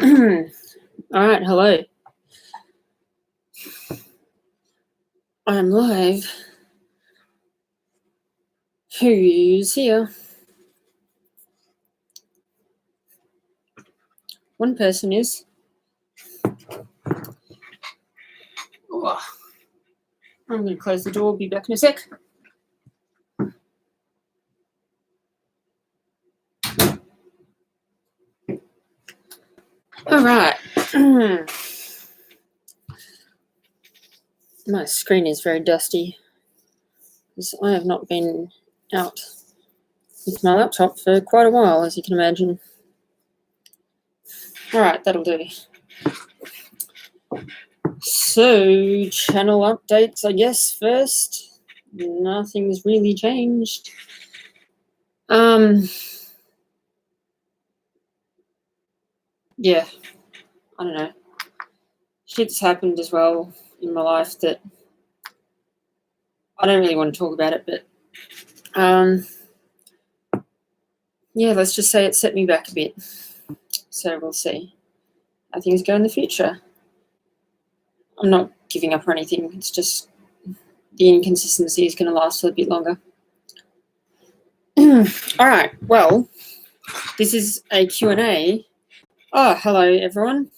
All right, hello. I'm live. Who's here? One person is. Oh, I'm going to close the door. Be back in a sec. All right. My screen is very dusty because I have not been out with my laptop for quite a while, as you can imagine. All right, that'll do. So, channel updates, I guess, first. Nothing's really changed. Yeah, I don't know. Shit's happened as well in my life that I don't really want to talk about it, but yeah, let's just say it set me back a bit. So we'll see how things go in the future. I'm not giving up or anything. It's just the inconsistency is going to last a bit longer. All right. Well, this is a Q&A. Oh, hello, everyone.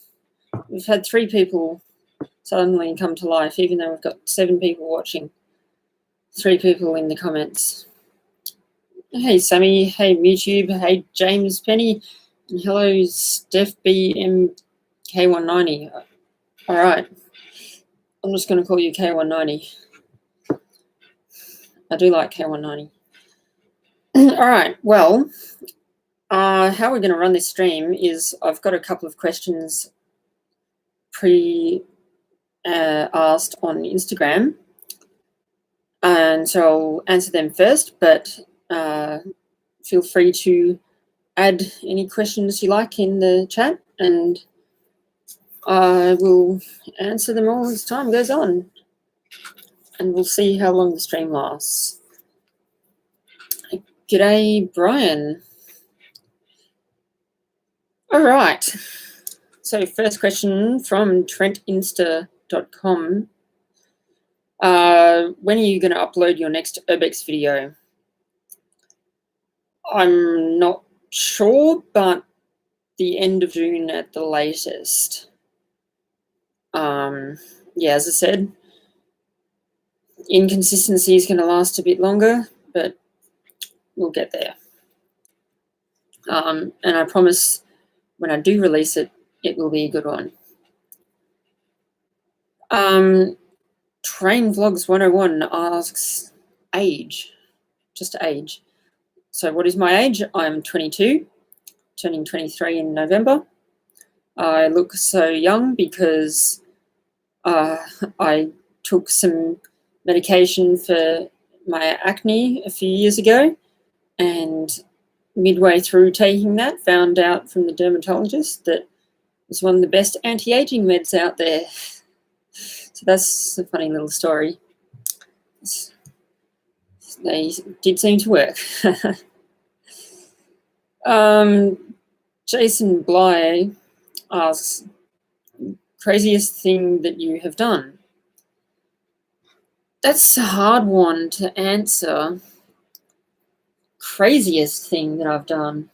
We've had 3 people suddenly come to life, even though we've got 7 people watching. 3 people in the comments. Hey, Sammy. Hey, YouTube. Hey, James Penny. And hello, Steph BMK190. All right. I'm just going to call you K190. I do like K190. All right. Well, how we're going to run this stream is I've got a couple of questions asked on Instagram. And so I'll answer them first, but feel free to add any questions you like in the chat, and I will answer them all as time goes on, and we'll see how long the stream lasts. G'day, Brian. All right. So first question from trentinsta.com. When are you going to upload your next Urbex video? I'm not sure, but the end of June at the latest. Yeah, as I said, inconsistency is going to last a bit longer, but we'll get there. And I promise when I do release it, it will be a good one. Train Vlogs 101 asks age, just age. So what is my age? I'm 22, turning 23 in November. I look so young because I took some medication for my acne a few years ago, and midway through taking that, found out from the dermatologist that it was one of the best anti-aging meds out there. So that's a funny little story. They did seem to work. Jason Bly asks, craziest thing that you have done? That's a hard one to answer. Craziest thing that I've done.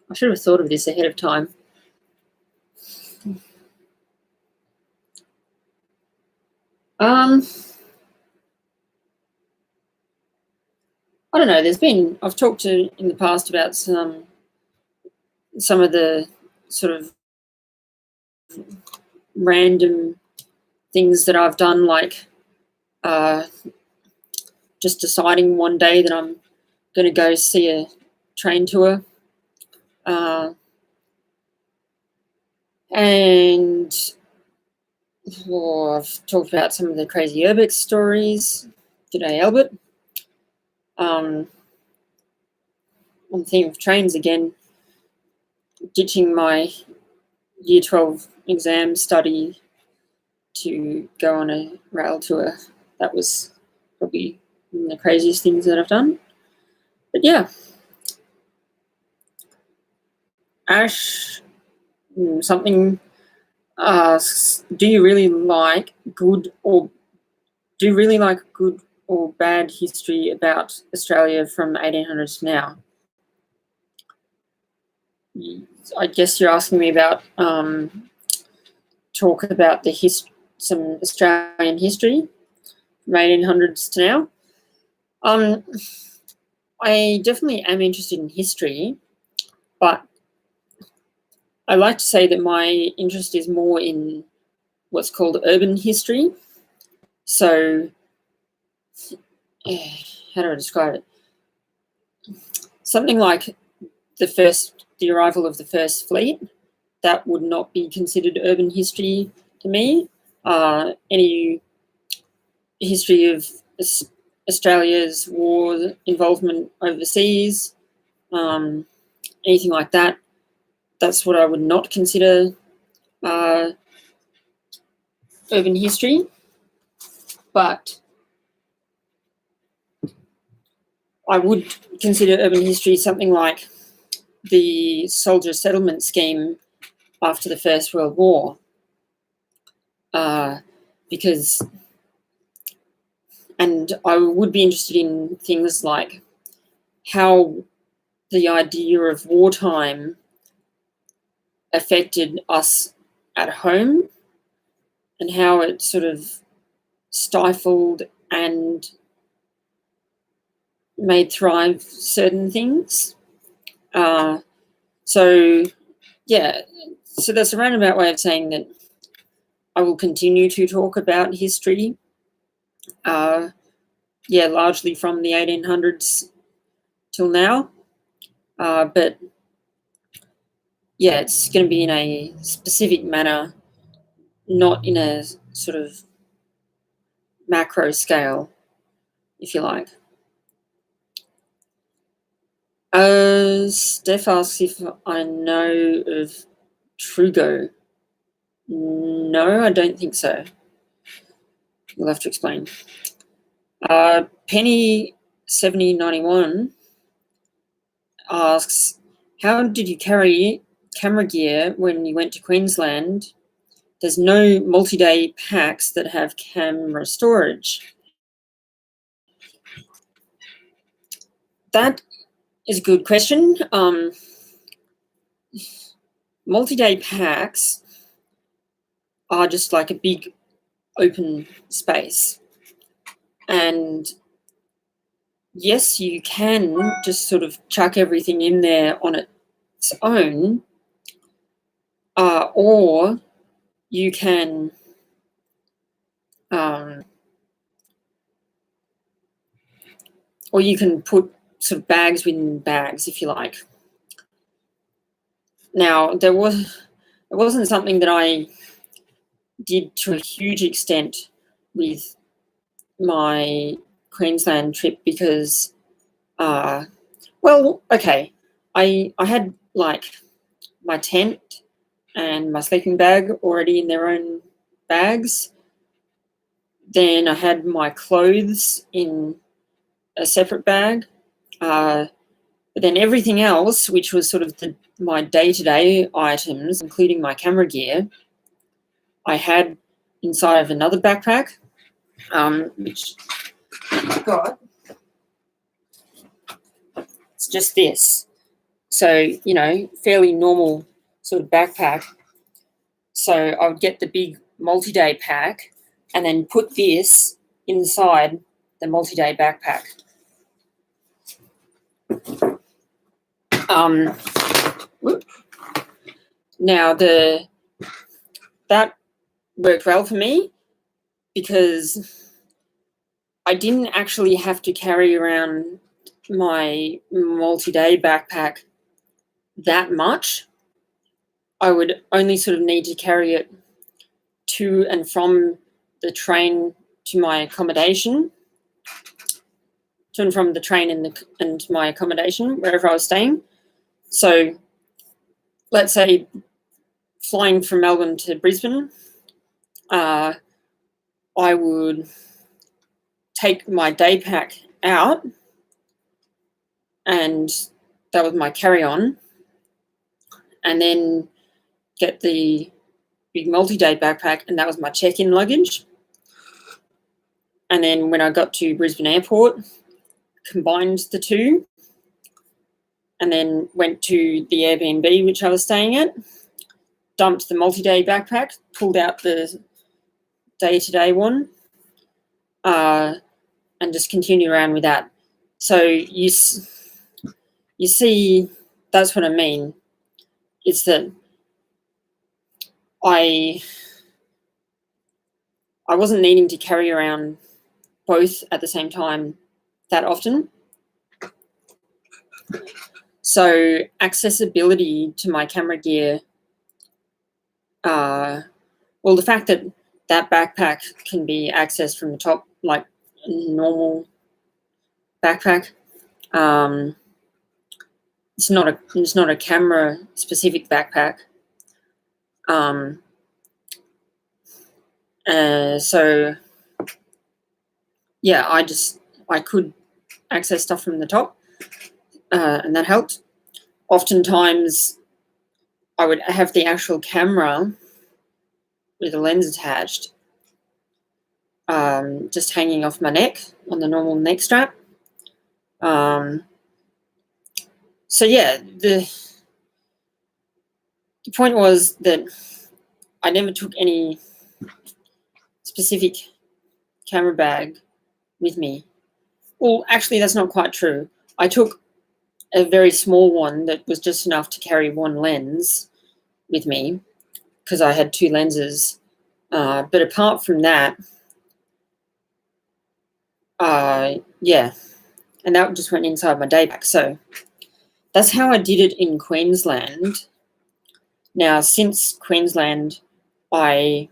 I should have thought of this ahead of time. I don't know. I've talked in the past about some of the sort of random things that I've done, like just deciding one day that I'm going to go see a train tour. And I've talked about some of the crazy Urbex stories. G'day, Albert. On the theme of trains again, ditching my Year 12 exam study to go on a rail tour. That was probably one of the craziest things that I've done. But yeah. Ash, something asks, do you really like good or bad history about Australia from 1800s to now? I guess you're asking me about talk about some Australian history from 1800s to now. I definitely am interested in history, but I like to say that my interest is more in what's called urban history. So, how do I describe it? Something like the arrival of the first fleet, that would not be considered urban history to me. Any history of Australia's war involvement overseas, anything like that, that's what I would not consider urban history. But I would consider urban history something like the soldier settlement scheme after the First World War, because, and I would be interested in things like how the idea of wartime affected us at home and how it sort of stifled and made thrive certain things. So that's a roundabout way of saying that I will continue to talk about history, largely from the 1800s till now. But it's going to be in a specific manner, not in a sort of macro scale, if you like. Steph asks if I know of Trugo. No, I don't think so. You'll have to explain. Penny 7091 asks, how did you carry camera gear when you went to Queensland? There's no multi-day packs that have camera storage. That is a good question. Multi-day packs are just like a big open space. And yes, you can just sort of chuck everything in there on its own, or you can put sort of bags within bags, if you like. Now, it wasn't something that I did to a huge extent with my Queensland trip because, I had like my tent and my sleeping bag already in their own bags. Then I had my clothes in a separate bag. But then everything else, which was sort of my day-to-day items, including my camera gear, I had inside of another backpack, which I've got. It's just this. So, fairly normal sort of backpack. So I would get the big multi-day pack and then put this inside the multi-day backpack. Now that worked well for me because I didn't actually have to carry around my multi-day backpack that much. I would only sort of need to carry it to and from the train to my accommodation, to and from the train and my accommodation, wherever I was staying. So let's say flying from Melbourne to Brisbane, I would take my day pack out, and that was my carry-on, and then get the big multi-day backpack, and that was my check-in luggage. And then when I got to Brisbane Airport, combined the two, and then went to the Airbnb which I was staying at, dumped the multi-day backpack, pulled out the day-to-day one, and just continued around with that. So you see, that's what I mean. It's that I wasn't needing to carry around both at the same time that often. So accessibility to my camera gear, well, the fact that that backpack can be accessed from the top like a normal backpack, it's not a camera specific backpack. So yeah, I could access stuff from the top, and that helped. Oftentimes I would have the actual camera with a lens attached, just hanging off my neck on the normal neck strap. So yeah, the point was that I never took any specific camera bag with me. Well, actually, that's not quite true. I took a very small one that was just enough to carry one lens with me because I had two lenses. But apart from that, yeah, and that just went inside my day pack. So that's how I did it in Queensland. Now, since Queensland, I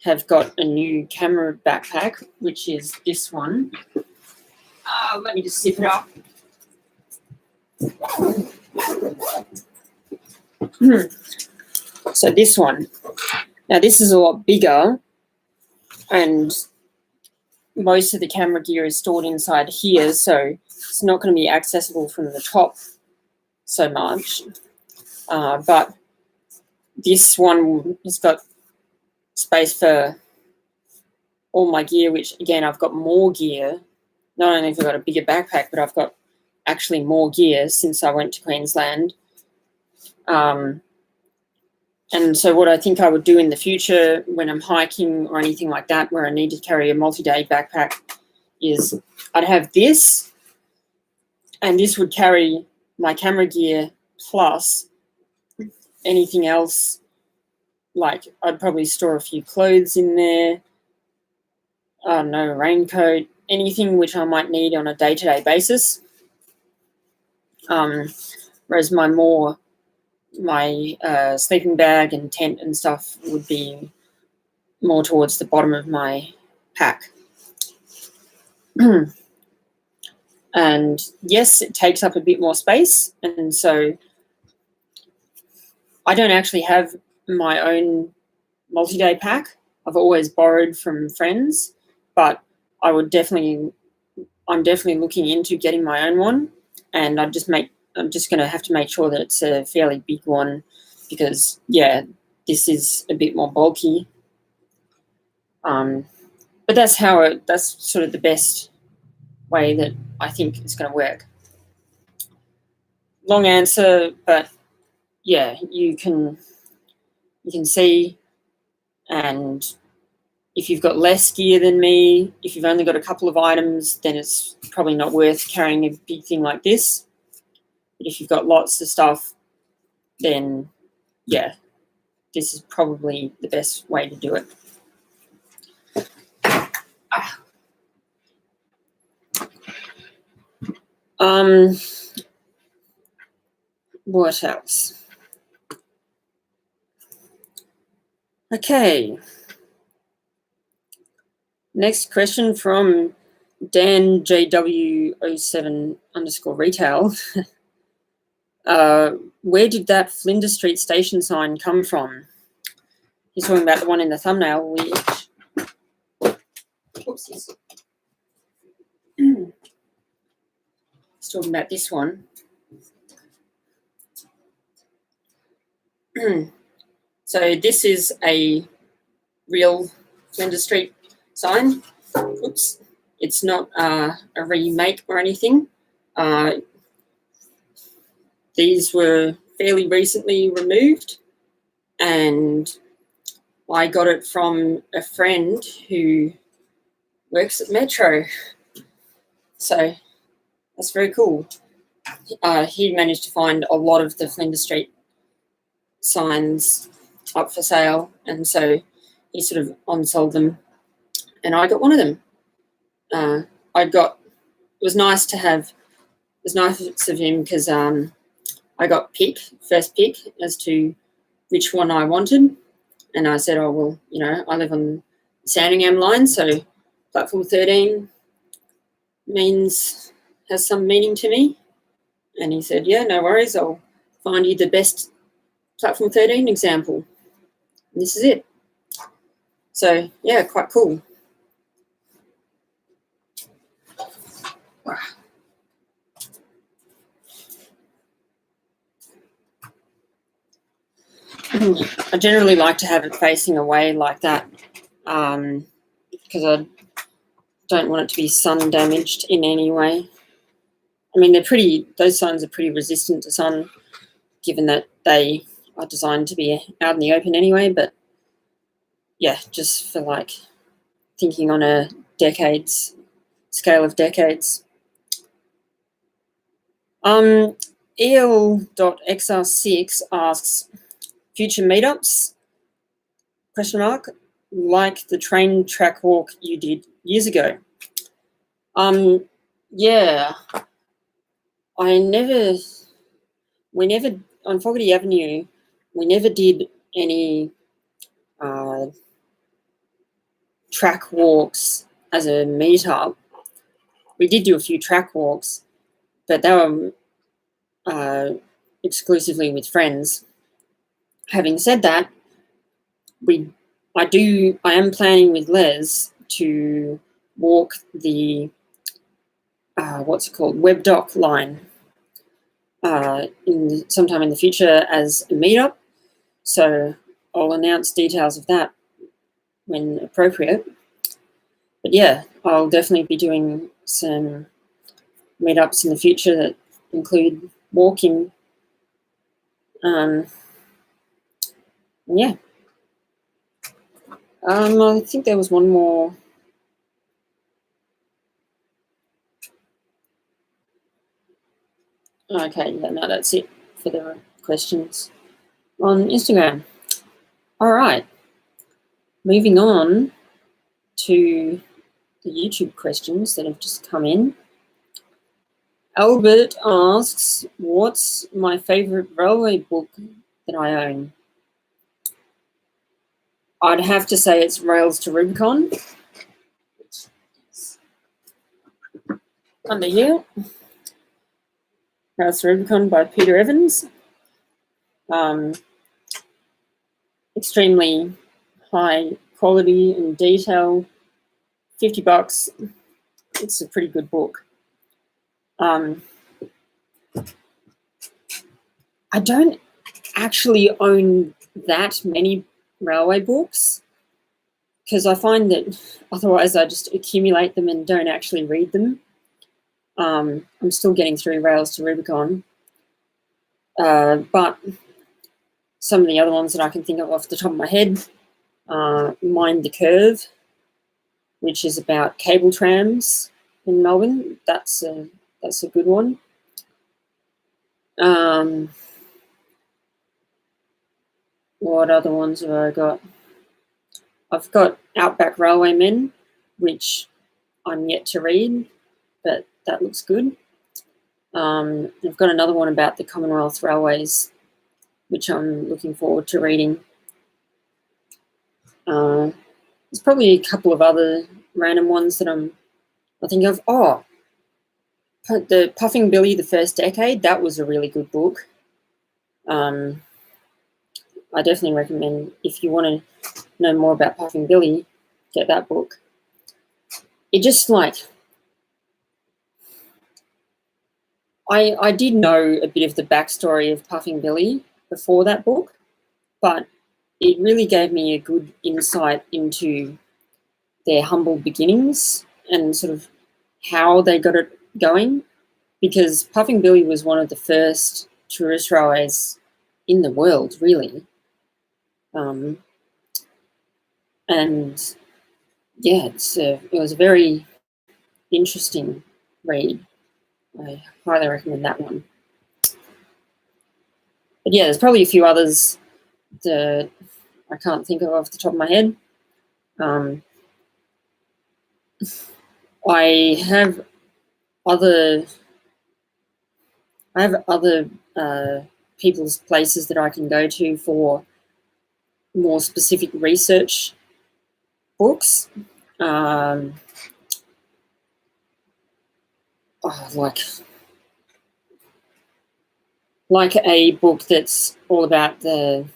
have got a new camera backpack, which is this one. Let me just zip it up. So this one. Now, this is a lot bigger, and most of the camera gear is stored inside here, so it's not going to be accessible from the top so much. But this one has got space for all my gear, which, again, I've got more gear. Not only have I got a bigger backpack, but I've got actually more gear since I went to Queensland. And so what I think I would do in the future when I'm hiking or anything like that where I need to carry a multi-day backpack is I'd have this, and this would carry my camera gear plus anything else. Like I'd probably store a few clothes in there, I don't know, a raincoat, anything which I might need on a day-to-day basis. Whereas my sleeping bag and tent and stuff would be more towards the bottom of my pack. And yes, it takes up a bit more space, and so I don't actually have my own multi-day pack. I've always borrowed from friends, but I'm definitely looking into getting my own one, and I'm just going to have to make sure that it's a fairly big one because, yeah, this is a bit more bulky. But that's sort of the best way that I think it's going to work. Long answer, but yeah, you can see, and if you've got less gear than me, if you've only got a couple of items, then it's probably not worth carrying a big thing like this. But if you've got lots of stuff, then yeah, this is probably the best way to do it. What else? Okay. Next question from Dan JW07_retail. Where did that Flinders Street station sign come from? He's talking about the one in the thumbnail, which... Oopsies. He's talking about this one. So So this is a real Flinders Street sign. Oops, it's not a remake or anything. These were fairly recently removed, and I got it from a friend who works at Metro. So that's very cool. He managed to find a lot of the Flinders Street signs up for sale, and so he sort of on-sold them, and I got one of them. It was nice to have, it was nice of him because I got first pick as to which one I wanted, and I said, oh, well, you know, I live on the Sandringham line, so platform 13 has some meaning to me. And he said, yeah, no worries, I'll find you the best platform 13 example. And this is it. So, yeah, quite cool. Wow. I generally like to have it facing away like that because I don't want it to be sun damaged in any way. I mean, those signs are pretty resistant to sun, given that they are designed to be out in the open anyway, but yeah, just for like thinking on a scale of decades. EL.XR6 asks, future meetups, ? Like the train track walk you did years ago. Yeah, we never, on Fogarty Avenue, we never did any track walks as a meetup. We did do a few track walks, but they were exclusively with friends. Having said that, I am planning with Les to walk the WebDoc line sometime in the future as a meetup. So I'll announce details of that when appropriate. But yeah, I'll definitely be doing some meetups in the future that include walking. Yeah. I think there was one more. Okay, yeah, no, that's it for the questions on Instagram. All right, moving on to the YouTube questions that have just come in. Albert asks, what's my favourite railway book that I own? I'd have to say it's Rails to Rubicon. Under here, Rails to Rubicon by Peter Evans. Extremely high quality and detail, $50. It's a pretty good book. I don't actually own that many railway books because I find that otherwise I just accumulate them and don't actually read them. I'm still getting through Rails to Rubicon, but some of the other ones that I can think of off the top of my head, Mind the Curve, which is about cable trams in Melbourne. That's a good one. What other ones have I got? I've got Outback Railwaymen, which I'm yet to read, but that looks good. I've got another one about the Commonwealth Railways, which I'm looking forward to reading. There's probably a couple of other random ones that I think of. Oh, the Puffing Billy, the First Decade, that was a really good book. I definitely recommend, if you want to know more about Puffing Billy, get that book. It just I did know a bit of the backstory of Puffing Billy before that book, but it really gave me a good insight into their humble beginnings and sort of how they got it going, because Puffing Billy was one of the first tourist railways in the world, really. And yeah, it was a very interesting read. I highly recommend that one. But yeah, there's probably a few others that I can't think of off the top of my head. I have other people's places that I can go to for more specific research books. Like a book that's all about the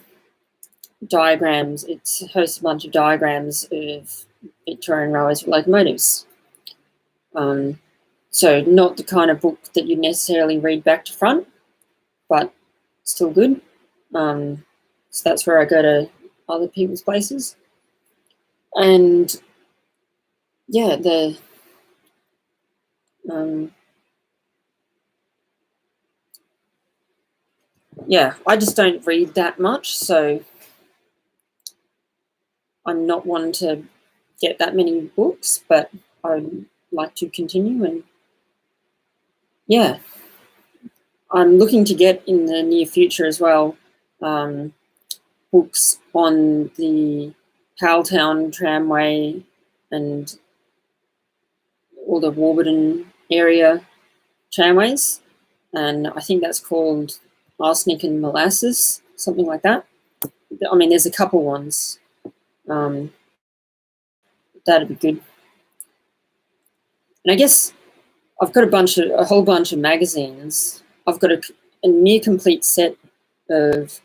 diagrams. It hosts a bunch of diagrams of Victorian railways locomotives. So not the kind of book that you necessarily read back to front, but still good. So that's where I go to other people's places. And yeah, I just don't read that much, so I'm not one to get that many books, but I'd like to continue. And yeah, I'm looking to get in the near future as well books on the Howltown tramway and all the Warburton area tramways, and I think that's called Arsenic and Molasses, something like that. I mean, there's a couple ones. That'd be good. And I guess I've got a whole bunch of magazines. I've got a near complete set of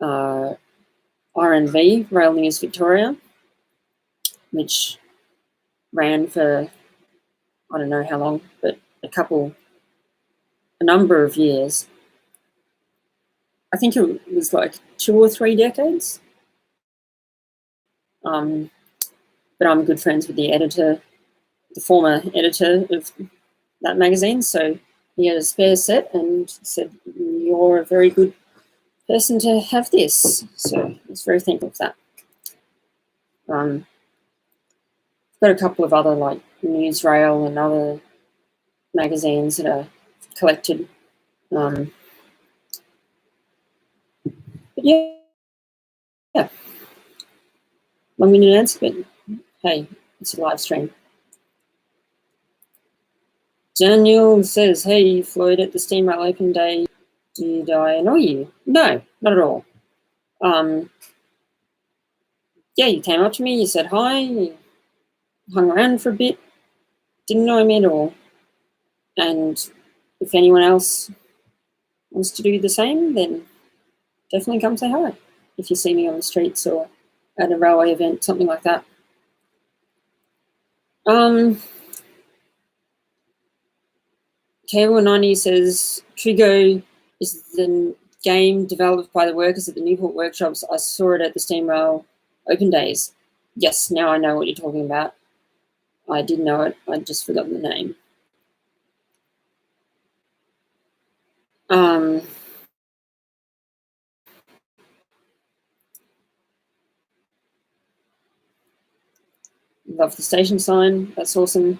RNV, Rail News Victoria, which ran for I don't know how long, but a number of years. I think it was like 2 or 3 decades. But I'm good friends with the editor, the former editor of that magazine, so he had a spare set and said, "You're a very good person to have this." So I was very thankful for that. I've got a couple of other like Newsrail and other magazines that are collected. But yeah. Long-winded answer, but hey, it's a live stream. Daniel says, "Hey, Floyd, at the Steam Rail Open Day, did I annoy you?" No, not at all. Yeah, you came up to me, you said hi, you hung around for a bit, didn't know me at all. And if anyone else wants to do the same, then definitely come say hi if you see me on the streets or at a railway event, something like that. K190 says, Trigo is the game developed by the workers at the Newport workshops. I saw it at the Steam Rail Open Days. Yes, now I know what you're talking about. I did know it, I'd just forgotten the name. Love the station sign, that's awesome.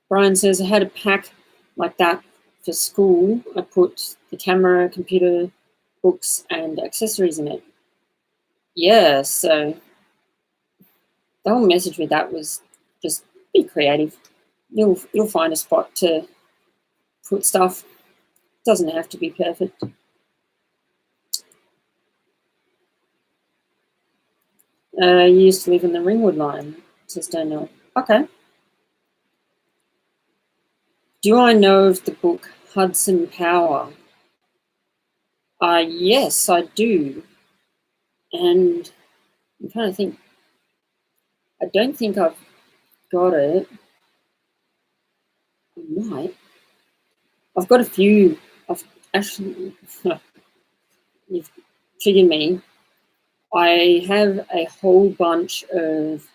Brian says, I had a pack like that for school. I put the camera, computer, books, and accessories in it. Yeah, so the whole message with that was just be creative. You'll find a spot to put stuff. It doesn't have to be perfect. You used to live in the Ringwood line, says Daniel. Okay. Do I know of the book Hudson Power? Yes, I do. And I'm trying to think. I don't think I've got it. I might. I've got a few. I've actually. triggered me. I have a whole bunch of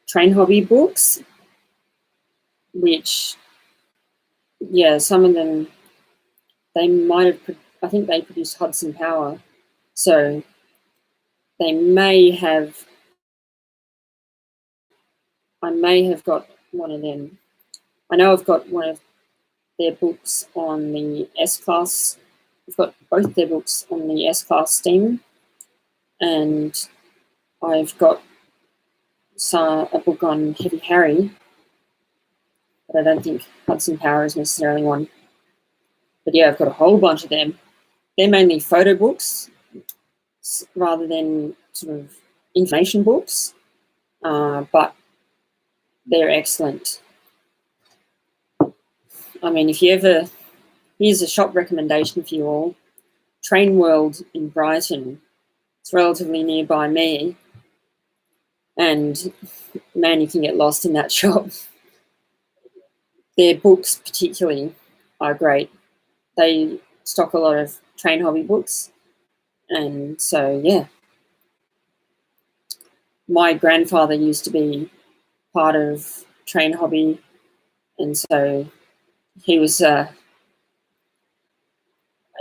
train hobby books, which, yeah, some of them, they might have, I think they produced Hudson Power. So they may have, I may have got one of them. I know I've got one of their books on the S-Class. I've got both their books on the S-Class Steam, and I've got a book on Heavy Harry, but I don't think Hudson Power is necessarily one. But yeah, I've got a whole bunch of them. They're mainly photo books rather than sort of information books, but they're excellent. I mean, if you ever, here's a shop recommendation for you all. Train World in Brighton. It's relatively nearby me, and man, you can get lost in that shop. Their books particularly are great. They stock a lot of train hobby books, and so yeah. My grandfather used to be part of train hobby, and so he was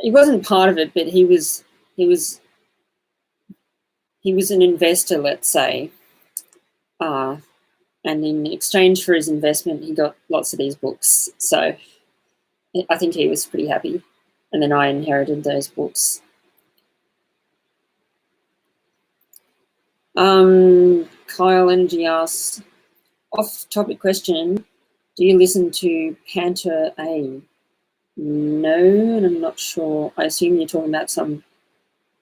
he wasn't part of it, but he was an investor, let's say, and in exchange for his investment, he got lots of these books. So I think he was pretty happy, and then I inherited those books. Kyle Energy asks, off-topic question, do you listen to Panther A? No, and I'm not sure. I assume you're talking about some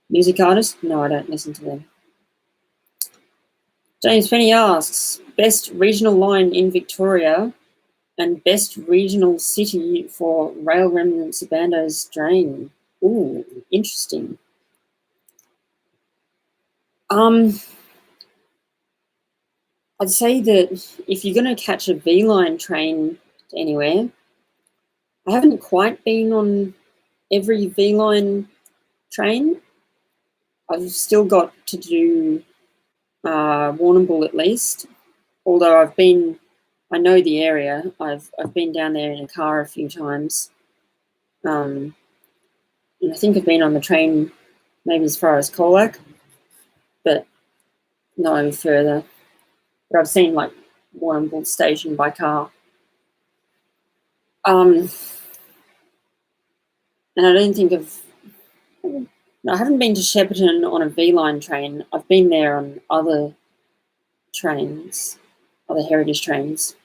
music artist? No, I don't listen to them. James Penny asks, best regional line in Victoria and best regional city for Rail Remnants Abando's Drain. Ooh, interesting. I'd say that if you're going to catch a V-line train to anywhere, I haven't quite been on every V-line train. I've still got to do Warrnambool at least, although I know the area. I've been down there in a car a few times. And I think I've been on the train maybe as far as Colac, but no further. But I've seen like Warrnambool station by car. And I don't think I haven't been to Shepparton on a V-line train. I've been there on other trains, other heritage trains.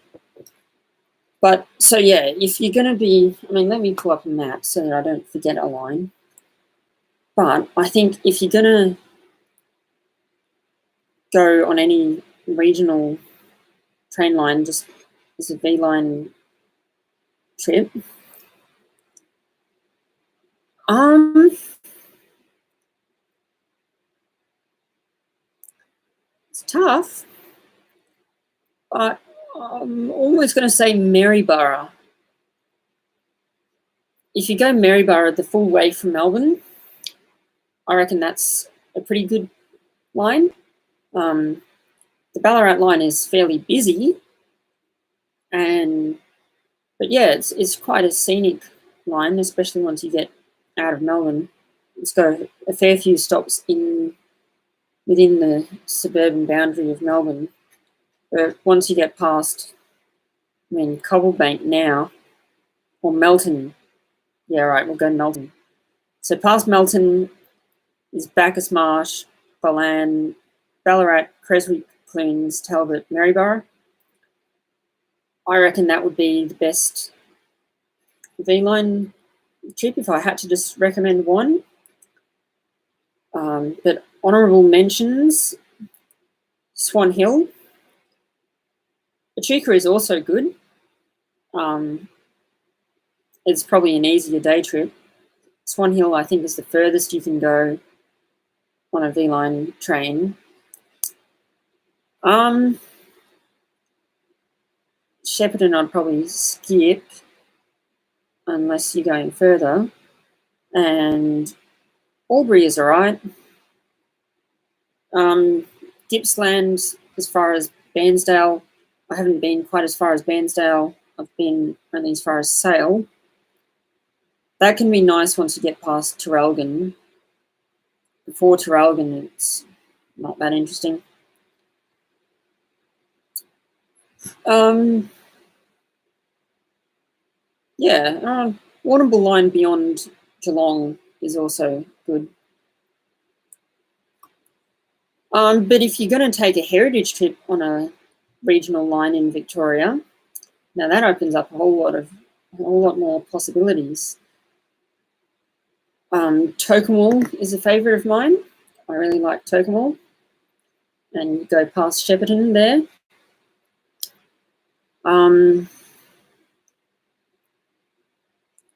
But so yeah, if you're going to be, I mean, let me pull up a map so that I don't forget a line. But I think if you're going to go on any regional train line, just as a V-line trip, it's tough, but I'm almost going to say Maryborough. If you go Maryborough the full way from Melbourne, I reckon that's a pretty good line. The Ballarat line is fairly busy, but yeah, it's quite a scenic line, especially once you get out of Melbourne. It's got a fair few stops within the suburban boundary of Melbourne. But once you get past, I mean, Cobblebank now, or Melton, yeah, right, we'll go Melton. So past Melton is Bacchus Marsh, Bolan, Ballarat, Creswick, Clunes, Talbot, Maryborough. I reckon that would be the best V-line trip if I had to just recommend one. But honourable mentions, Swan Hill. Echuca is also good. It's probably an easier day trip. Swan Hill, I think, is the furthest you can go on a V-line train. Shepparton I'd probably skip unless you're going further. and Albury is all right. Gippsland, as far as Bairnsdale, I haven't been quite as far as Bairnsdale. I've been only as far as Sale. That can be nice once you get past Traralgon. Before Traralgon, it's not that interesting. Yeah, Warrnambool line beyond Geelong is also good. But if you're going to take a heritage trip on a regional line in Victoria, now that opens up a whole lot more possibilities. Tokemall is a favourite of mine. I really like Tokemall, and you go past Shepparton there.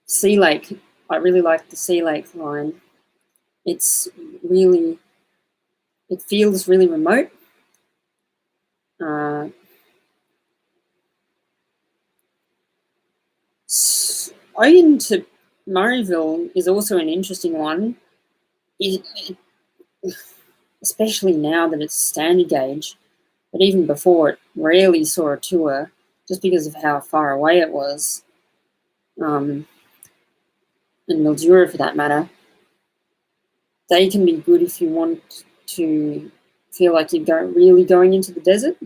Sea Lake, I really like the Sea Lake line. It feels really remote. Oyen to Murrayville is also an interesting one, especially now that it's standard gauge, but even before it rarely saw a tour just because of how far away it was, and Mildura for that matter. They can be good if you want to feel like you're really going into the desert.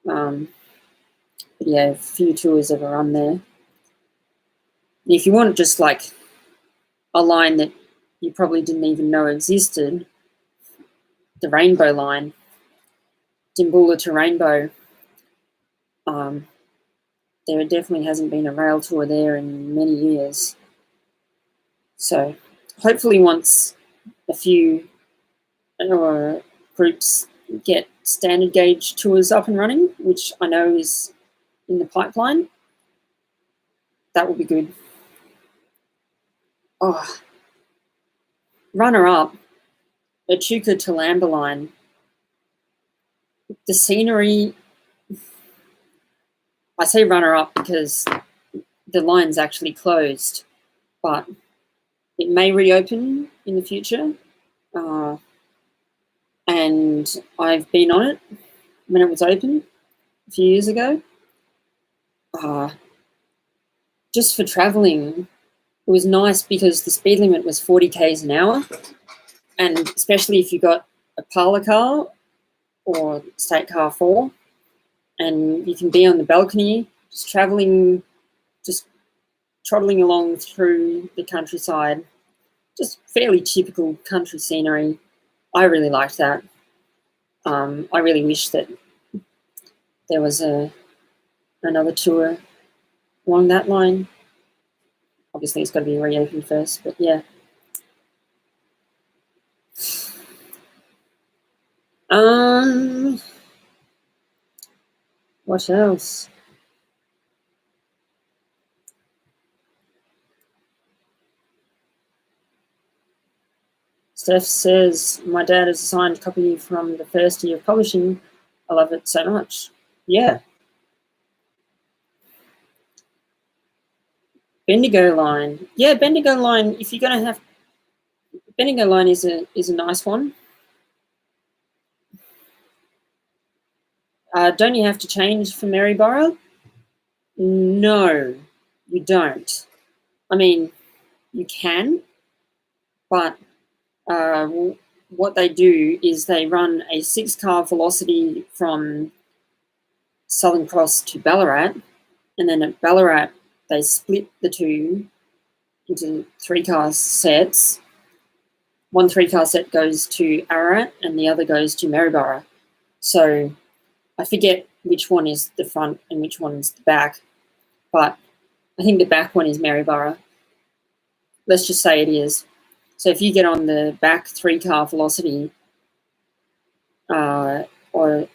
But yeah, a few tours ever run there. If you want just like a line that you probably didn't even know existed, the Rainbow line, Dimboola to Rainbow, there definitely hasn't been a rail tour there in many years. So hopefully once a few groups get standard gauge tours up and running, which I know is in the pipeline, that will be good. Oh, runner-up, Echuca to Lamba line. The scenery, I say runner-up because the line's actually closed, but it may reopen in the future. And I've been on it when it was open a few years ago. Just for travelling, it was nice because the speed limit was 40 k's an hour, and especially if you got a parlour car or state car 4, and you can be on the balcony just travelling, just trottling along through the countryside, just fairly typical country scenery. I really liked that. I really wish that there was another tour along that line. Obviously, it's got to be reopened first, but yeah. What else? Steph says, my dad has a signed copy from the first year of publishing. I love it so much. Yeah. Bendigo line. Yeah, Bendigo line, if you're going to have... Bendigo line is a nice one. Don't you have to change for Maryborough? No, you don't. I mean, you can, but what they do is they run a 6-car velocity from Southern Cross to Ballarat, and then at Ballarat they split the two into 3-car sets. One 3-car set goes to Ararat and the other goes to Maryborough. So I forget which one is the front and which one's the back, but I think the back one is Maryborough. Let's just say it is. So if you get on the back 3-car velocity or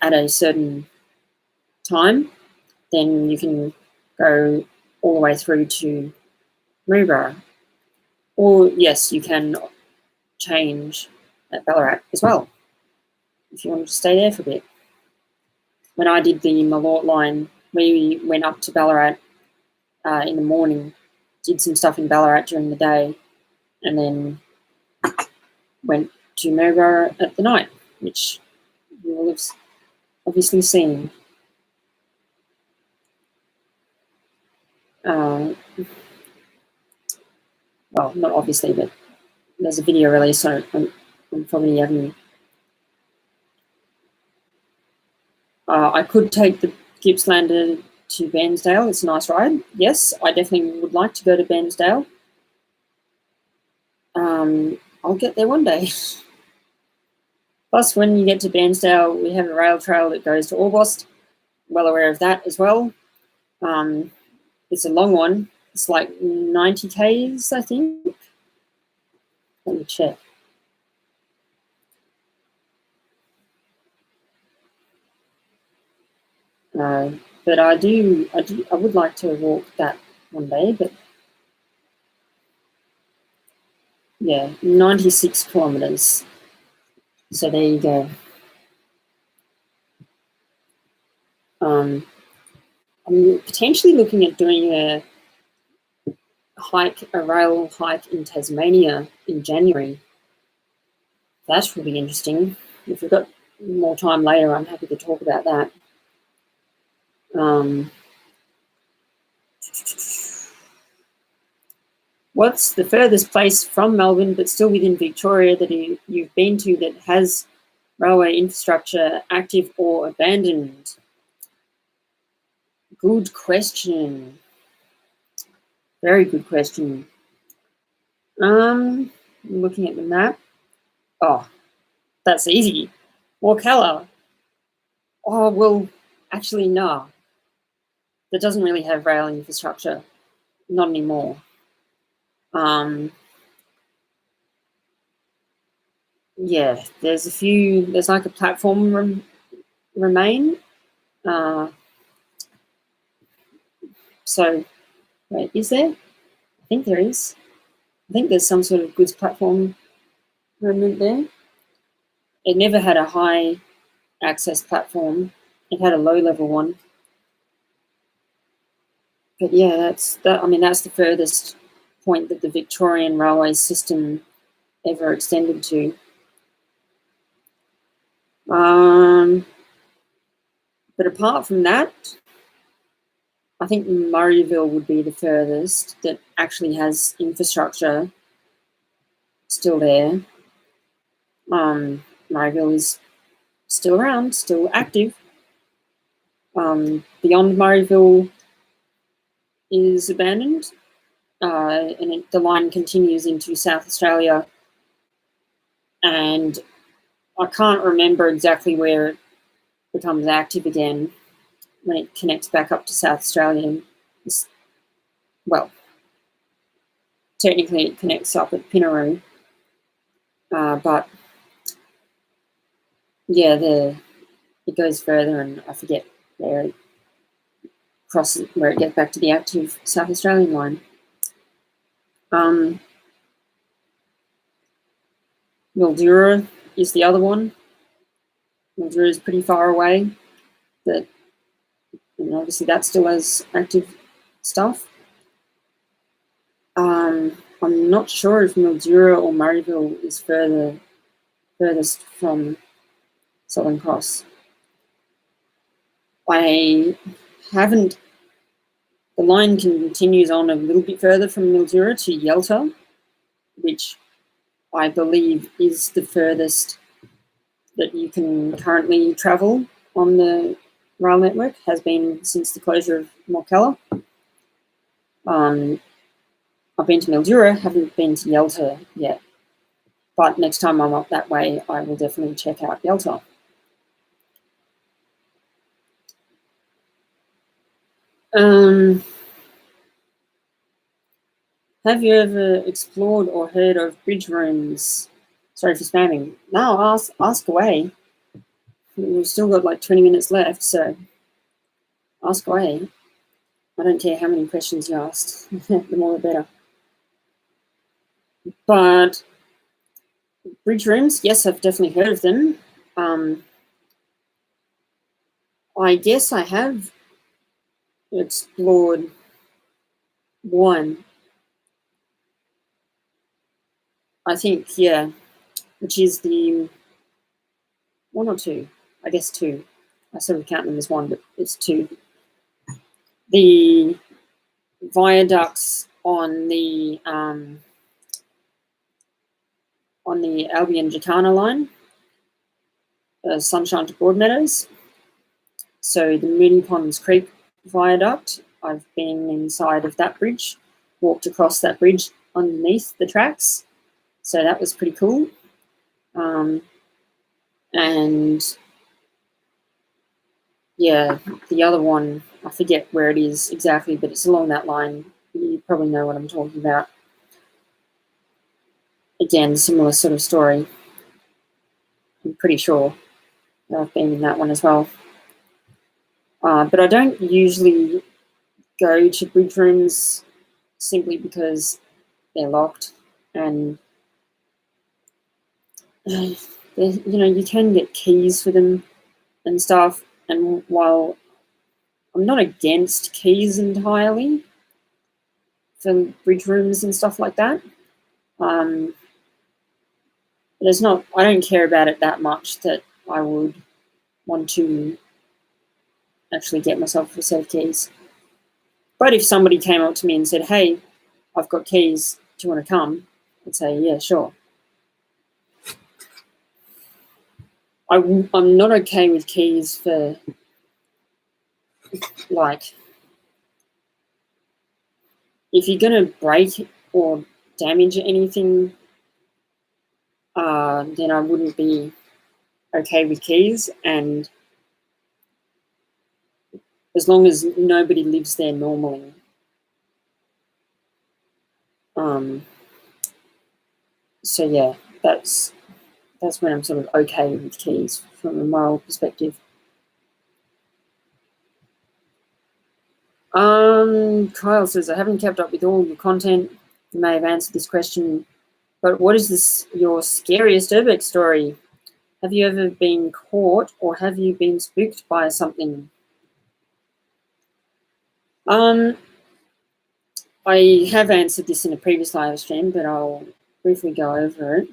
at a certain time, then you can go all the way through to Maryborough. Or yes, you can change at Ballarat as well if you want to stay there for a bit. When I did the Malort line, we went up to Ballarat in the morning, did some stuff in Ballarat during the day, and then went to Maryborough at the night, which you will have obviously seen. Well, not obviously, but there's a video release on probably having. I could take the Gippslander to Bairnsdale. It's a nice ride. Yes, I definitely would like to go to Bairnsdale. I'll get there one day. Plus, when you get to Bairnsdale, we have a rail trail that goes to Orbost. Well aware of that as well. It's a long one. It's like 90 k's, I think. Let me check. But I would like to walk that one day, but yeah, 96 kilometers. So there you go. I'm potentially looking at doing a rail hike in Tasmania in January. That will be interesting. If we've got more time later, I'm happy to talk about that. What's the furthest place from Melbourne, but still within Victoria, that you've been to that has railway infrastructure active or abandoned? Good question. Very good question. Looking at the map. Oh, that's easy. Walkella. Oh, well, actually, no. That doesn't really have rail infrastructure. Not anymore. Yeah, there's like a platform remain. So, wait, is there? I think there is. I think there's some sort of goods platform remnant there. It never had a high access platform. It had a low level one. But yeah, that's the furthest point that the Victorian railway system ever extended to. But apart from that, I think Murrayville would be the furthest that actually has infrastructure still there. Murrayville is still around, still active. Beyond Murrayville is abandoned, and the line continues into South Australia. And I can't remember exactly where it becomes active again when it connects back up to South Australia. Well, technically it connects up at Pinaroo, but yeah, it goes further, and I forget where it crosses, where it gets back to the active South Australian line. Mildura is the other one. Mildura is pretty far away, but obviously that still has active stuff. I'm not sure if Mildura or Murrayville is furthest from Southern Cross. The line continues on a little bit further from Mildura to Yalta, which I believe is the furthest that you can currently travel on the rail network, has been since the closure of Morkella. I've been to Mildura, haven't been to Yalta yet, but next time I'm up that way, I will definitely check out Yalta. Have you ever explored or heard of bridge rooms? Sorry for spamming. No, ask away. We've still got like 20 minutes left, so ask away. I don't care how many questions you asked, the more the better. But bridge rooms, yes, I've definitely heard of them. I guess I have explored one. I think, yeah, which is the one or two, I guess two. I sort of count them as one, but it's two. The viaducts on the Albion Jacana line, Sunshine to Broadmeadows. So the Mooney Ponds Creek viaduct, I've been inside of that bridge, walked across that bridge underneath the tracks. So that was pretty cool. And yeah, the other one, I forget where it is exactly, but it's along that line. You probably know what I'm talking about. Again, similar sort of story. I'm pretty sure I've been in that one as well. But I don't usually go to bridge rooms simply because they're locked, and you can get keys for them and stuff. And while I'm not against keys entirely for bridge rooms and stuff like that, there's not. I don't care about it that much that I would want to actually get myself a set of keys. But if somebody came up to me and said, "Hey, I've got keys. Do you want to come?" I'd say, "Yeah, sure." I'm not okay with keys for, like, if you're going to break or damage anything, then I wouldn't be okay with keys. And as long as nobody lives there normally, so yeah, that's when I'm sort of okay with keys from a moral perspective. Kyle says, I haven't kept up with all your content. You may have answered this question, but what is your scariest urbex story? Have you ever been caught or have you been spooked by something? I have answered this in a previous live stream, but I'll briefly go over it.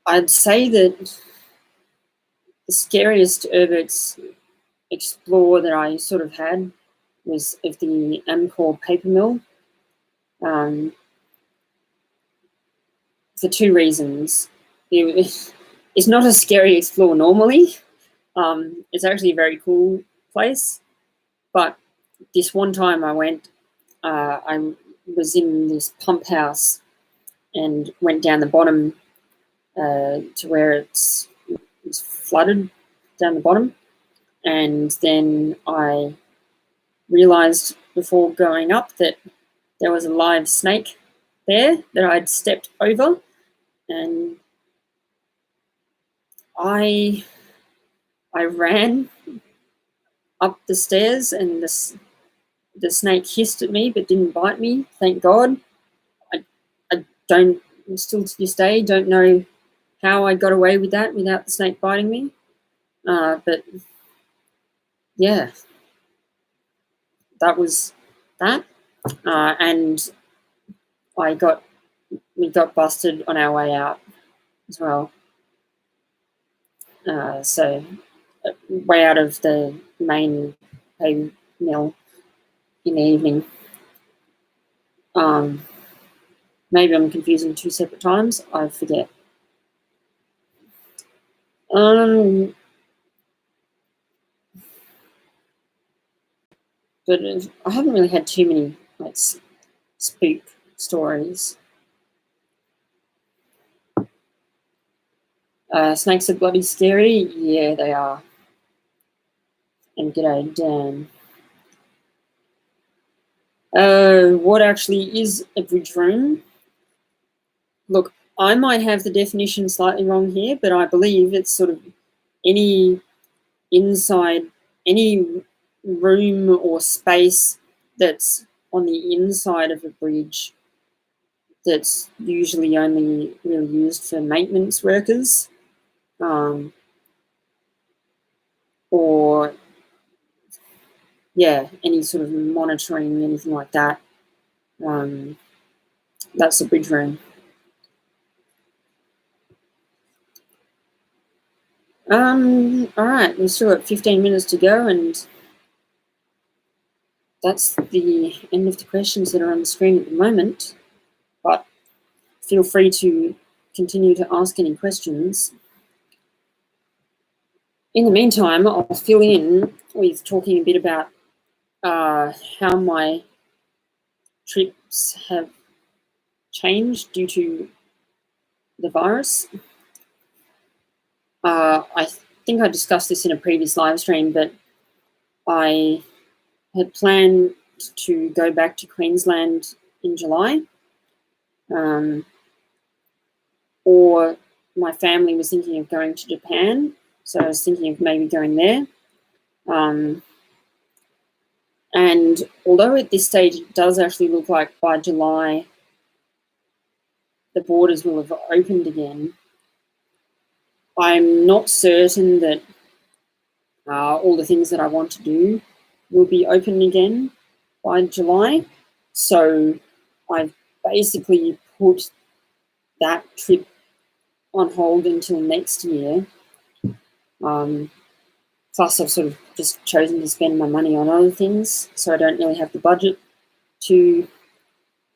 I'd say that the scariest urbex explore that I sort of had was of the Amcor paper mill, for two reasons. It's not a scary explore normally. It's actually a very cool place, but this one time I went, I was in this pump house and went down the bottom to where it's flooded down the bottom, and then I realised before going up that there was a live snake there that I'd stepped over, and I ran up the stairs, and the snake hissed at me but didn't bite me, thank God. I don't, still to this day, don't know how I got away with that without the snake biting me. But yeah, that was that. And we got busted on our way out as well. So way out of the main pay mill in the evening. Maybe I'm confusing two separate times. I forget. But I haven't really had too many like spook stories. Snakes are bloody scary. Yeah, they are. And g'day, Dan. What actually is a bridge room? Look, I might have the definition slightly wrong here, but I believe it's sort of any room or space that's on the inside of a bridge that's usually only really used for maintenance workers, or yeah, any sort of monitoring, anything like that. That's a bridge room. All right, we've still got 15 minutes to go, and that's the end of the questions that are on the screen at the moment. But feel free to continue to ask any questions. In the meantime, I'll fill in with talking a bit about how my trips have changed due to the virus. I think I discussed this in a previous live stream, but I had planned to go back to Queensland in July, or my family was thinking of going to Japan, so I was thinking of maybe going there. And although at this stage it does actually look like by July the borders will have opened again, I'm not certain that all the things that I want to do will be open again by July. So I've basically put that trip on hold until next year. Plus I've sort of just chosen to spend my money on other things, so I don't really have the budget to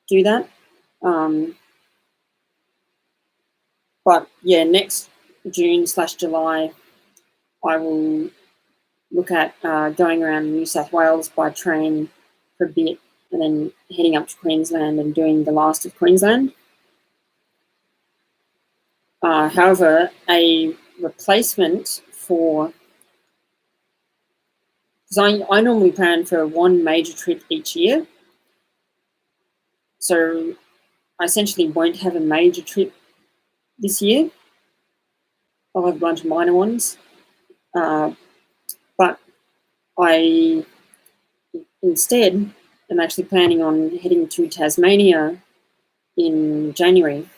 do that. But yeah, next June/July, I will look at going around New South Wales by train for a bit, and then heading up to Queensland and doing the last of Queensland. However, a replacement for, because I normally plan for one major trip each year, so I essentially won't have a major trip this year. I'll have a bunch of minor ones, but I instead am actually planning on heading to Tasmania in January,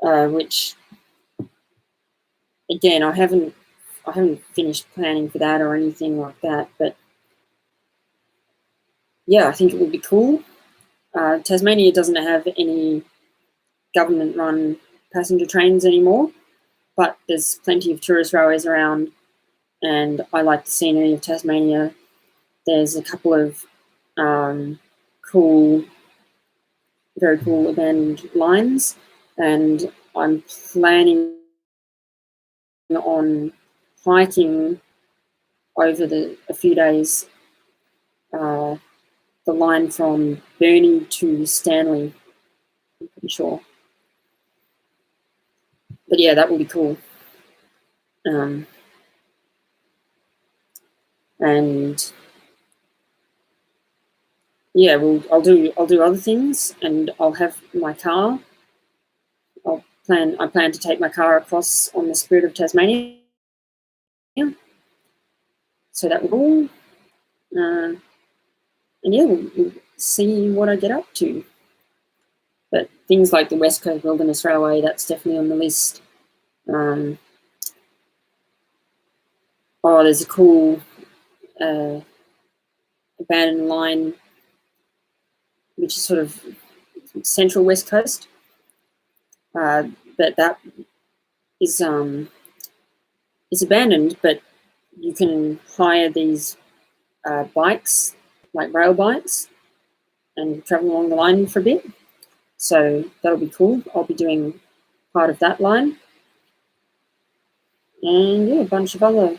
which again I haven't finished planning for that or anything like that, but yeah, I think it would be cool. Tasmania doesn't have any government-run passenger trains anymore, but there's plenty of tourist railways around, and I like the scenery of Tasmania. There's a couple of very cool abandoned lines, and I'm planning on hiking over a few days the line from Burnie to Stanley, I'm pretty sure. But yeah, that will be cool. And yeah, I'll do other things, and I'll have my car. I plan to take my car across on the Spirit of Tasmania. So that will all. And yeah, we'll see what I get up to. But things like the West Coast Wilderness Railway, that's definitely on the list. There's a cool abandoned line, which is sort of central West Coast. But that is abandoned, but you can hire these bikes, like rail bikes, and travel along the line for a bit. So that'll be cool. I'll be doing part of that line. And yeah, a bunch of other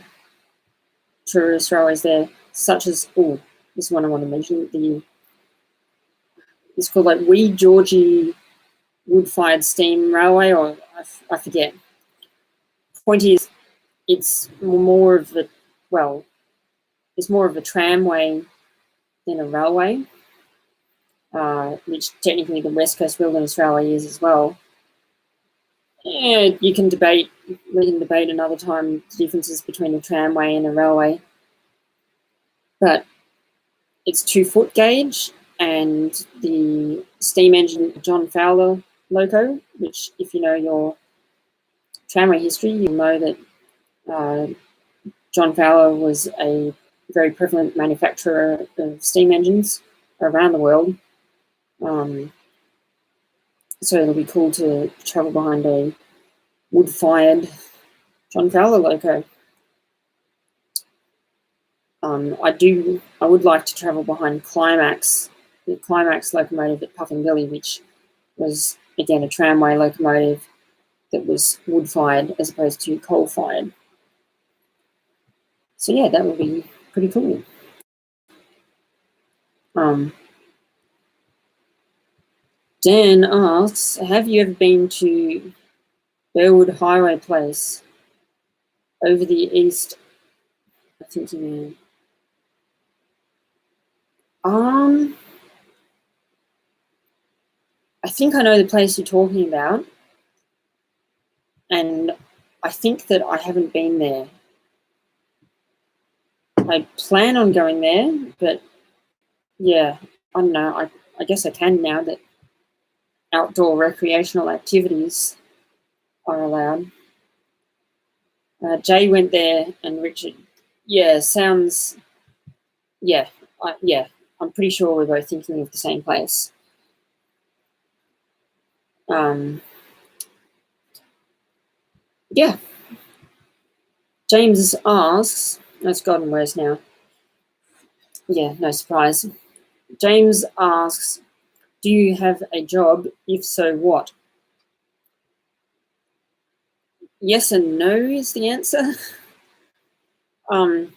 tourist railways there, such as, this one I want to mention, it's called like Wee Georgie Wood-Fired Steam Railway, or I forget. Point is, it's more of a tramway than a railway, which technically the West Coast Wilderness Railway is as well. Yeah, we can debate another time the differences between a tramway and a railway. But it's 2-foot gauge, and the steam engine John Fowler loco, which if you know your tramway history, you'll know that John Fowler was a very prevalent manufacturer of steam engines around the world. So it'll be cool to travel behind a wood-fired John Fowler loco. I would like to travel behind Climax, the Climax locomotive at Puffing Billy, which was, again, a tramway locomotive that was wood-fired as opposed to coal-fired. So yeah, that would be pretty cool. Dan asks, have you ever been to Burwood Highway Place over the east? I think you mean. I think I know the place you're talking about, and I think that I haven't been there. I plan on going there, but yeah, I don't know. I guess I can now that outdoor recreational activities are allowed. Jay went there, and Richard. Yeah, sounds. Yeah, yeah. I'm pretty sure we're both thinking of the same place. Yeah. James asks. No, it's gotten worse now. Yeah, no surprise. James asks, do you have a job? If so, what? Yes and no is the answer. I'm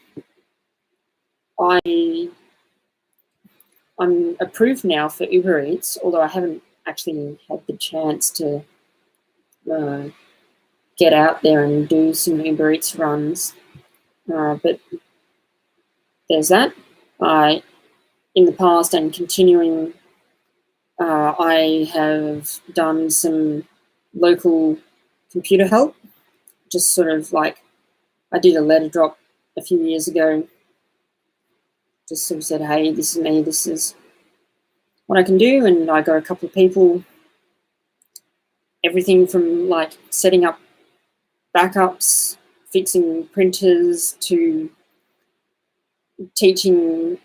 approved now for Uber Eats, although I haven't actually had the chance to get out there and do some Uber Eats runs. But there's that. In the past and continuing, I have done some local computer help, just sort of like I did a letter drop a few years ago, just sort of said, hey, this is me, this is what I can do, and I got a couple of people, everything from like setting up backups, fixing printers, to teaching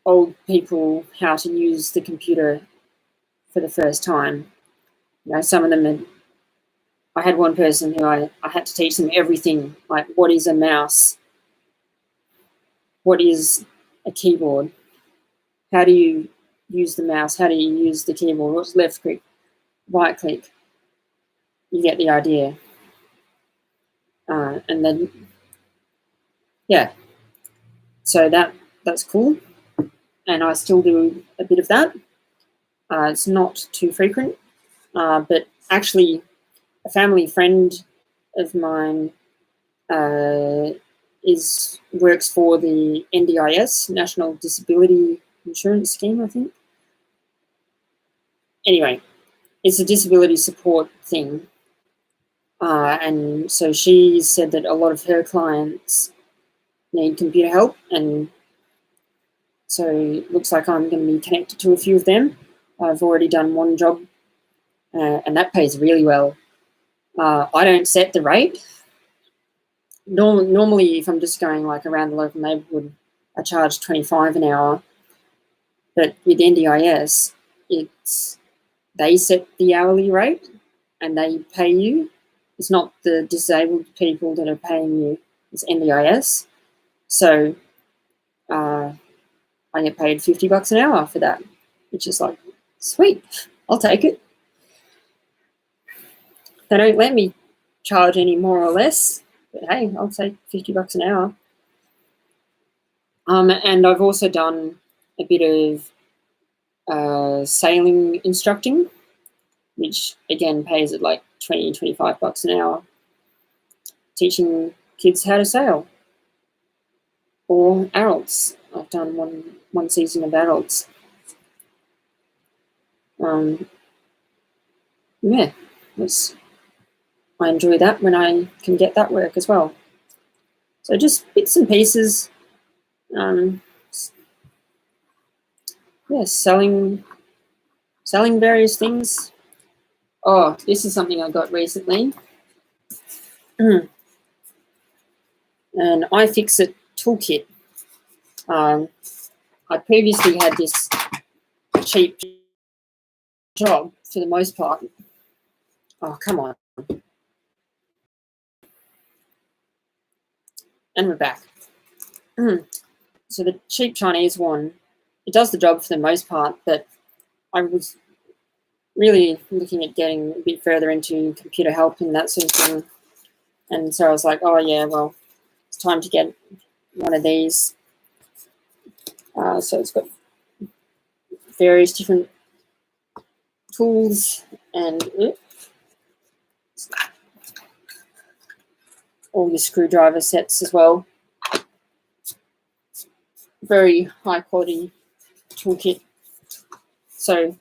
old people how to use the computer for the first time. You know, some of them I had one person who I had to teach them everything, like what is a mouse, what is a keyboard, how do you use the mouse, how do you use the keyboard, what's left click, right click. You get the idea. And then, yeah, so that's cool. And I still do a bit of that. It's not too frequent, but actually a family friend of mine works for the NDIS, National Disability Insurance Scheme, I think. Anyway, it's a disability support thing. And so she said that a lot of her clients need computer help, and so it looks like I'm going to be connected to a few of them. I've already done one job, and that pays really well. I don't set the rate. Normally, if I'm just going like around the local neighbourhood, I charge $25 an hour. But with NDIS, they set the hourly rate and they pay you. It's not the disabled people that are paying you, it's NDIS. So I get paid $50 an hour for that, which is like, sweet, I'll take it. They don't let me charge any more or less, but hey, I'll take $50 an hour. And I've also done a bit of sailing instructing, which again pays at like $20, $25 an hour, teaching kids how to sail, or adults. I've done one season of adults. Yeah, I enjoy that when I can get that work as well. So just bits and pieces. Yeah, selling various things. Oh, this is something I got recently. An iFixit toolkit. I previously had this cheap job for the most part. Oh, come on. And we're back. So the cheap Chinese one, it does the job for the most part, but I was really looking at getting a bit further into computer help and that sort of thing. And so I was like, oh yeah, well, it's time to get one of these. So it's got various different tools and all your screwdriver sets as well. Very high quality toolkit. So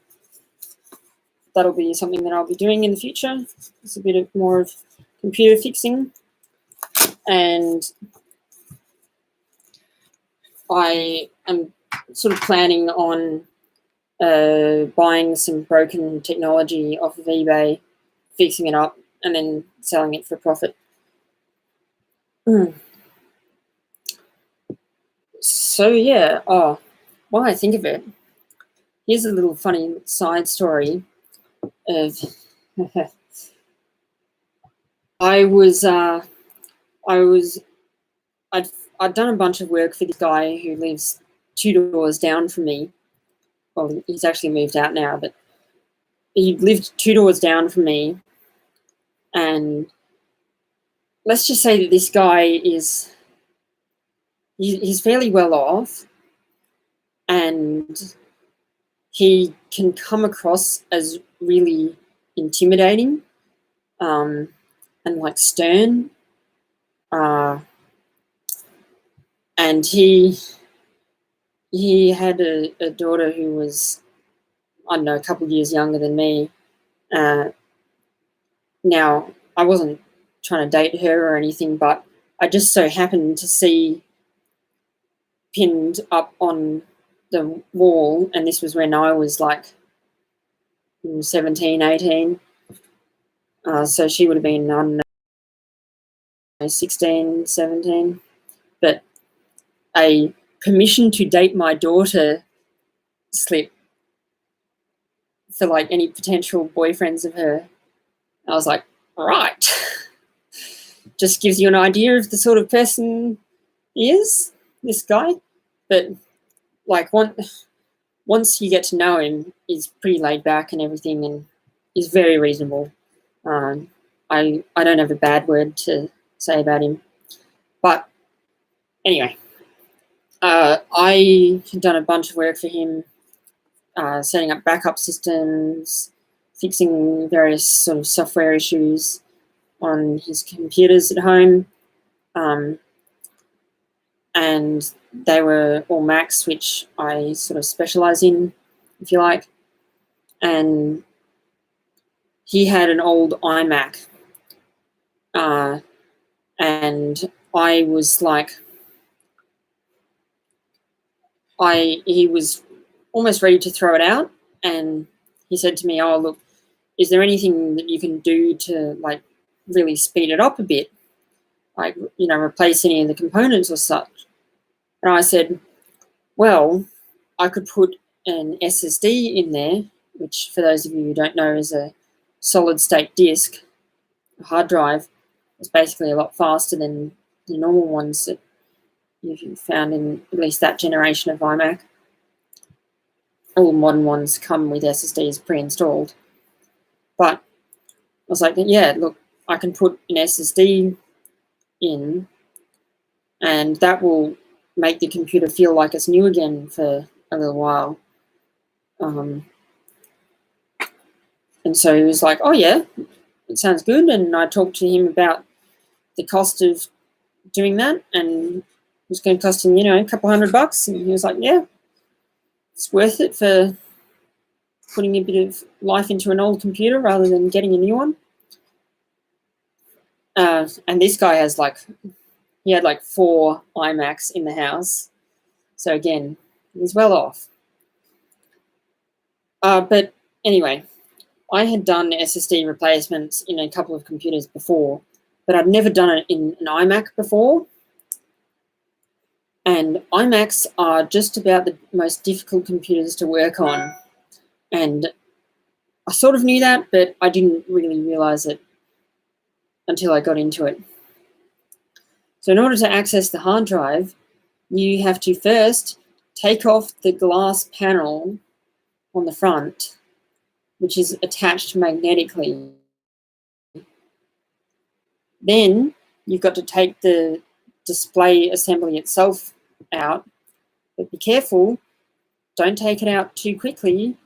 that'll be something that I'll be doing in the future. It's a bit more of computer fixing. And I am sort of planning on buying some broken technology off of eBay, fixing it up, and then selling it for profit. So yeah, while I think of it, here's a little funny side story of I'd done a bunch of work for this guy who lives 2 doors down from me. Well, he's actually moved out now, but he lived 2 doors down from me. And let's just say that this guy he's fairly well off, and he can come across as really intimidating and like stern. And he had a daughter who was, I don't know, a couple of years younger than me. Now, I wasn't trying to date her or anything, but I just so happened to see pinned up on the wall, and this was when I was like 17, 18. So she would have been, I don't know, 16, 17. But a permission to date my daughter slip for like any potential boyfriends of her. I was like, right. Just gives you an idea of the sort of person he is, this guy. But like once you get to know him, he's pretty laid back and everything, and he's very reasonable. I don't have a bad word to say about him. But anyway, I had done a bunch of work for him, setting up backup systems, fixing various sort of software issues on his computers at home. And they were all Macs, which I sort of specialize in, if you like. And he had an old iMac. And I was like, he was almost ready to throw it out. And he said to me, oh, look, is there anything that you can do to like really speed it up a bit? Like, replace any of the components or such. And I said, well, I could put an SSD in there, which for those of you who don't know is a solid state disk, a hard drive. It's basically a lot faster than the normal ones that you've found in at least that generation of iMac. All modern ones come with SSDs pre-installed. But I was like, yeah, look, I can put an SSD in, and that will make the computer feel like it's new again for a little while. And so he was like, oh yeah, it sounds good. And I talked to him about the cost of doing that, and it was going to cost him, a couple $100. And he was like, yeah, it's worth it for putting a bit of life into an old computer rather than getting a new one. And this guy has he had 4 iMacs in the house. So again, he's well off. But anyway, I had done SSD replacements in a couple of computers before, but I'd never done it in an iMac before. And iMacs are just about the most difficult computers to work on. And I sort of knew that, but I didn't really realize it until I got into it. So in order to access the hard drive, you have to first take off the glass panel on the front, which is attached magnetically. Then you've got to take the display assembly itself out, but be careful, don't take it out too quickly,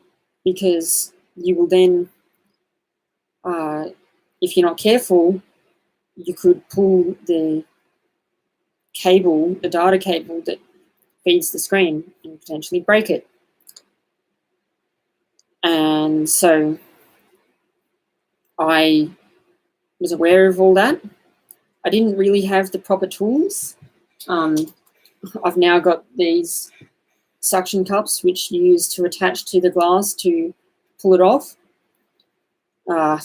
because you will then, if you're not careful, you could pull the cable, the data cable that feeds the screen, and potentially break it. And so I was aware of all that. I didn't really have the proper tools. I've now got these suction cups which you use to attach to the glass to pull it off. I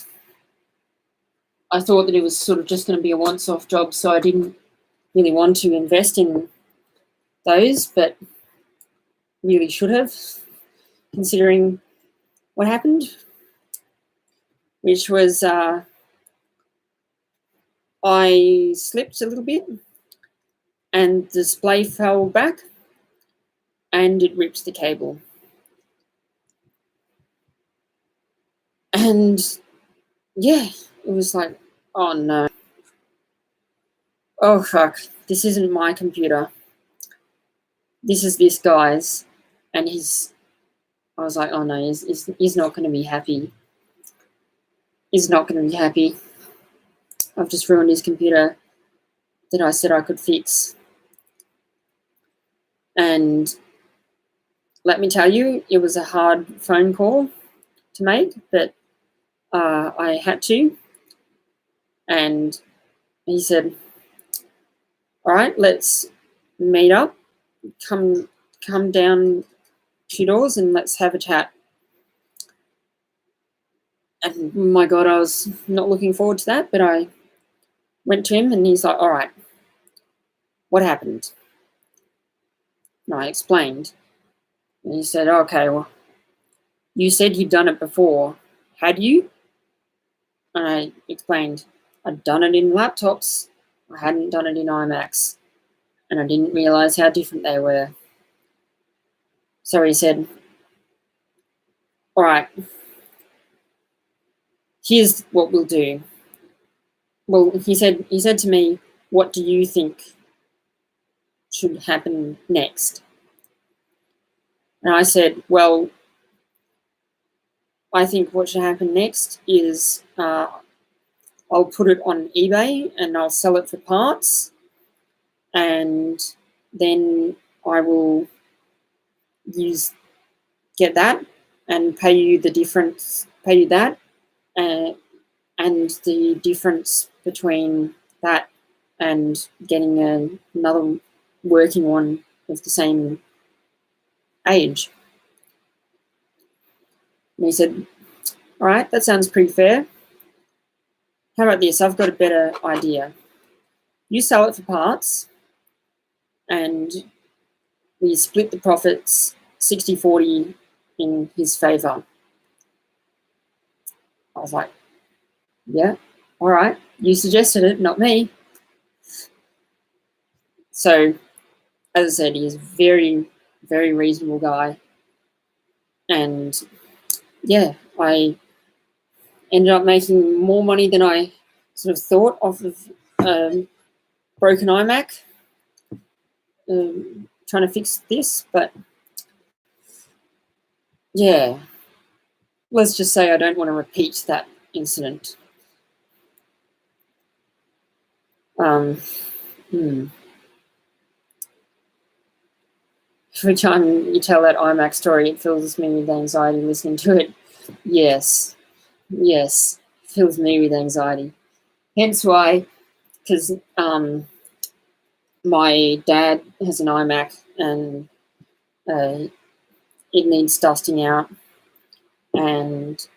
thought that it was sort of just going to be a once-off job, so I didn't really want to invest in those, but really should have, considering what happened, which was I slipped a little bit and the display fell back and it ripped the cable. And yeah, it was like, oh no. Oh fuck, this isn't my computer. This is this guy's. And I was like, oh no, he's not going to be happy. He's not going to be happy. I've just ruined his computer that I said I could fix. And let me tell you, it was a hard phone call to make, but I had to. And he said, all right, let's meet up, come down 2 doors and let's have a chat. And my God, I was not looking forward to that, but I went to him and he's like, all right, what happened? And I explained. And he said, okay, well, you said you'd done it before. Had you? And I explained, I'd done it in laptops. I hadn't done it in iMacs. And I didn't realize how different they were. So he said, all right, here's what we'll do. Well, he said to me, what do you think should happen next? And I said, well, I think what should happen next is I'll put it on eBay and I'll sell it for parts, and then I will get that and pay you the difference, pay you that, and the difference between that and getting another working one of the same age. And he said, all right, that sounds pretty fair. How about this? I've got a better idea. You sell it for parts and we split the profits 60-40 in his favor. I was like, yeah, all right. You suggested it, not me. So, as I said, he is a very, very reasonable guy. And yeah, I ended up making more money than I sort of thought off of broken iMac, trying to fix this. But yeah, let's just say I don't want to repeat that incident. Every time you tell that iMac story, it fills me with anxiety listening to it. Yes, fills me with anxiety. Hence why, because my dad has an iMac and it needs dusting out, and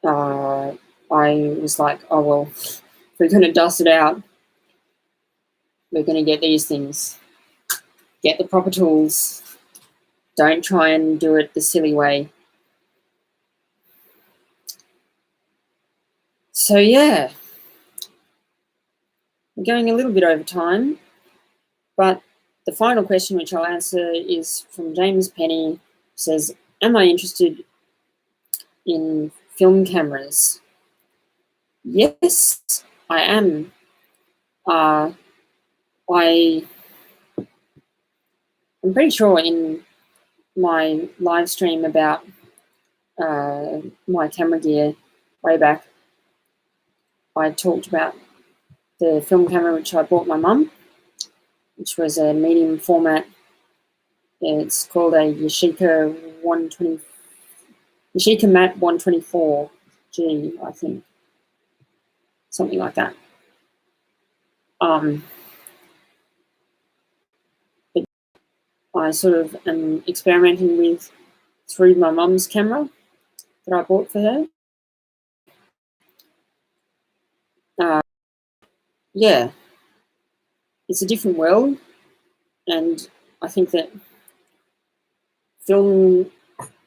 I was like, oh well, if we're going to dust it out, we're going to get these things. Get the proper tools. Don't try and do it the silly way. So yeah, We're going a little bit over time, but the final question, which I'll answer, is from James Penny. It says, am I interested in film cameras? Yes, I am. I'm pretty sure in my live stream about my camera gear way back, I talked about the film camera which I bought my mum, which was a medium format. It's called a Yashica Mat 124G, I think, something like that. But I sort of am experimenting with through my mum's camera that I bought for her. Yeah, it's a different world, and I think that film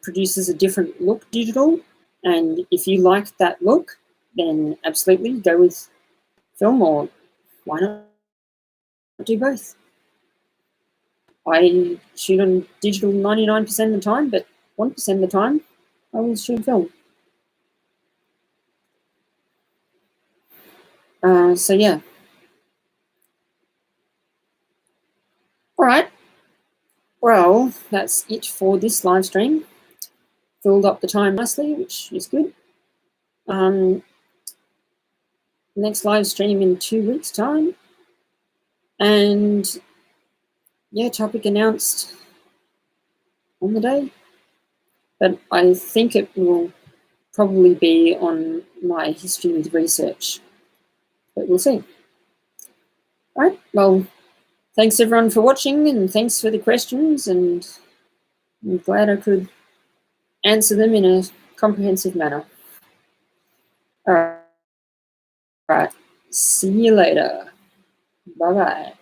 produces a different look digital, and if you like that look, then absolutely go with film, or why not do both? I shoot on digital 99% of the time, but 1% of the time I will shoot film. So yeah. All right. Well, that's it for this live stream. Filled up the time nicely, which is good. Next live stream in 2 weeks' time. And yeah, topic announced on the day. But I think it will probably be on my history with research. But we'll see. All right. Well, thanks everyone for watching, and thanks for the questions, and I'm glad I could answer them in a comprehensive manner. All right. See you later. Bye-bye.